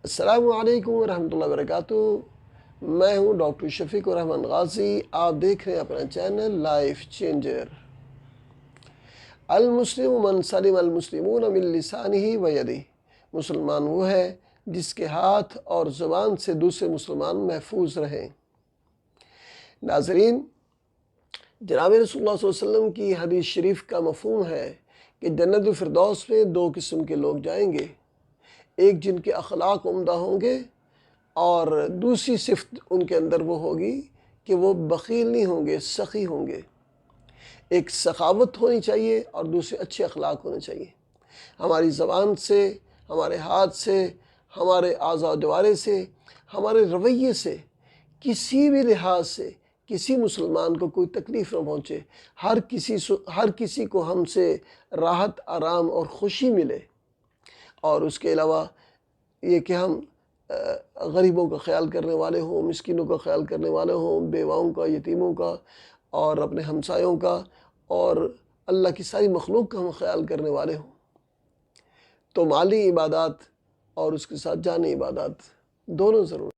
السلام علیکم ورحمۃ اللہ وبرکاتہ۔ میں ہوں ڈاکٹر شفیق الرحمن غازی۔ آپ دیکھ رہے ہیں اپنا چینل لائف چینجر۔ المسلم من سلم المسلمون من لسانہ و یدہ۔ مسلمان وہ ہے جس کے ہاتھ اور زبان سے دوسرے مسلمان محفوظ رہیں۔ ناظرین، جناب رسول اللہ صلی اللہ علیہ وسلم کی حدیث شریف کا مفہوم ہے کہ جنت الفردوس میں دو قسم کے لوگ جائیں گے، ایک جن کے اخلاق عمدہ ہوں گے اور دوسری صفت ان کے اندر وہ ہوگی کہ وہ بخیل نہیں ہوں گے، سخی ہوں گے۔ ایک سخاوت ہونی چاہیے اور دوسرے اچھے اخلاق ہونے چاہیے۔ ہماری زبان سے، ہمارے ہاتھ سے، ہمارے اعضاء و جوارح سے، ہمارے رویے سے، کسی بھی لحاظ سے کسی مسلمان کو کوئی تکلیف نہ پہنچے، ہر کسی کو ہم سے راحت، آرام اور خوشی ملے۔ اور اس کے علاوہ یہ کہ ہم غریبوں کا خیال کرنے والے ہوں، مسکینوں کا خیال کرنے والے ہوں، بیواؤں کا، یتیموں کا اور اپنے ہمسایوں کا اور اللہ کی ساری مخلوق کا ہم خیال کرنے والے ہوں۔ تو مالی عبادات اور اس کے ساتھ جانی عبادات دونوں ضرور